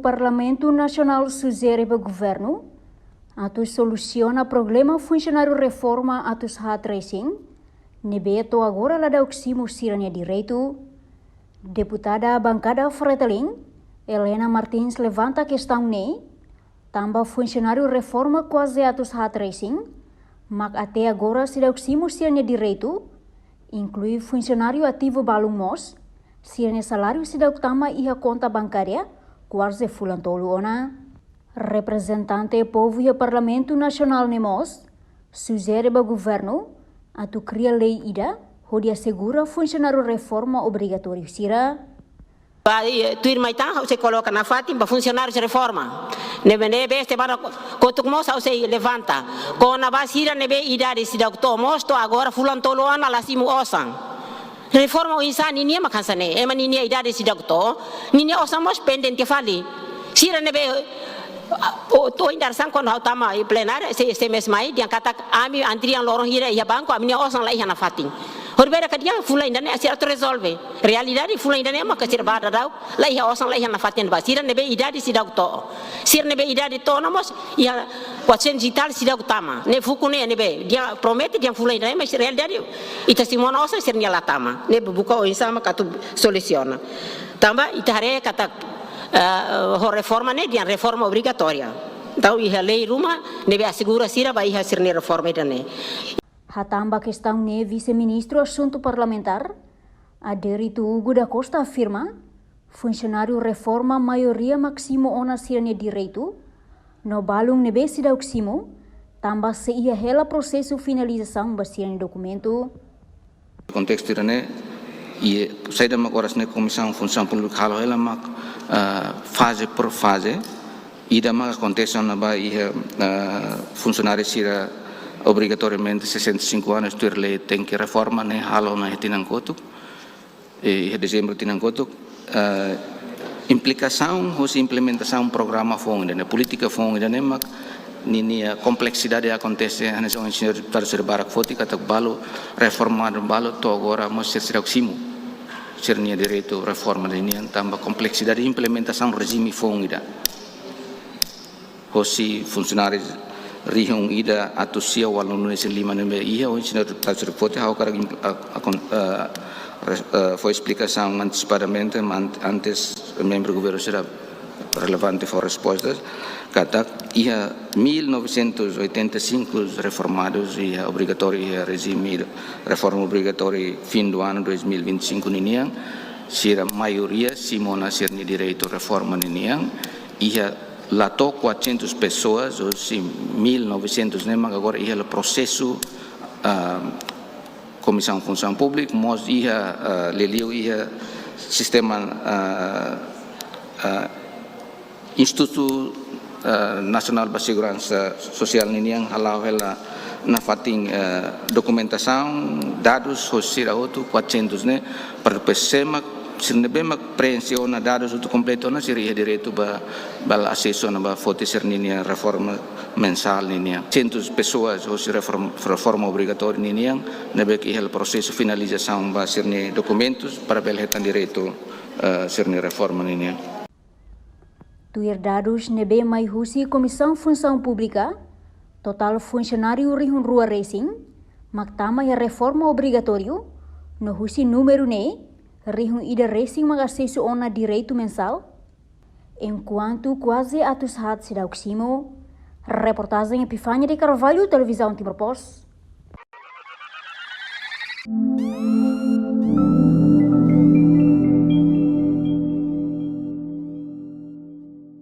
Parlamento Nacional sugere ao governo a soluciona problema funcionário reforma a hard racing, nebeto agora lá da oximo sirania direito. Deputada bancada Fretilin, Helena Martins levanta a questão ne, também funcionário reforma quase a hard racing, mas até agora se da oximo sirania direito, inclui funcionário ativo balumos, sirania salário se da utama e a conta bancária, quase fulantolo ona. Representante povo e Parlamento Nacional Nemos, sugere ao governo a criar lei ida, onde assegura funcionário reforma obrigatório sira. Tu irmã você coloca na fatim para funcionários de reforma. Nebe este para quanto moça você levanta. Com a basira nebe idade se doctor mosto agora fulantolo ana lá simu osan. Reforma o insani ninha makansane, ema ninha idade se doctor, ninha osan mos pendente fali. Sira nebe o indar sang kon hautama e plenária se mes mai dia kata ami antrian lorong hira ia banco ami osan lai hana fating horbera kadia fula indane asir to resolve realidade fula indane ma kasir bada daw lai ha osan lai hana fating basira nebe idade sidak to sir nebe idade to namos ia quatsen digital sidak utama ne fukune nebe dia promete dia fula indane mas realidade ita simona osan sir nia latama ne buka o insama katu solusiona tamba itare kata reforma ne dia reforma obrigatória. Então ia lei ruma nebe assegura sira vai ia ser reforma idane. Hatamba questão ne vice-ministro assunto parlamentar, Aderito Hugo da Costa afirma, funcionário reforma maioria maximo ona sirane direito, no balung nebe sida oximo, tamba se ia hela processo finalização basirane documento. Contexto irane e saída mak horas ne comissão função pública halo ela mak fase por fase ida mak acontece na ba ia funcionário sira obrigatoriamente 65 anos ter lei tem que reforma ne halo na hetinan kotuk e dezembro tinan kotuk implicação ou implementação programa fong ne política fong ne mak nini complexidade acontece a nação engenheiro deputado ser barak foti kata balo reforma balo to agora mos ser oximo sernia direito reforma ini tambah complexidade implementação regime fong ida hosi funcionários rihung ida atau sia walun nesi lima nembe ia o engenheiro deputado ser foti hau kara foi explicação antecipadamente antes membro governo será relevante for respostas kata ia 1985 reformados ia obrigatório ia regime reforma obrigatória fim do ano 2025 niniang sira maioria simona sirni direito reforma niniang ia lato 400 pessoas ou sim 1900 nemang agora ia o processo comissão função pública mos ia leliu ia sistema Instituto Nasional de Segurança Social ini yang halau hela na fating documentação dados hosira outro 400 né para pessoa sirne bem preensiona dados outro completo na seria direito ba acesso na ba foto sirnia reforma mensal ini 100 pessoas hosira reforma obrigatória ini yang nebe que el processo finalização ba sirne documentos para belhetan direito sirne reforma ini Tuir dados nebe mai husi Comissão Função Pública, total funcionário rihun rua racing, maktama ya reforma obrigatório, no husi número ne, rihun ida racing mag acesso ona direito mensal, enquanto quase atus hat sida oximo, reportagem Epifânia de Carvalho, Televisão Timor Post.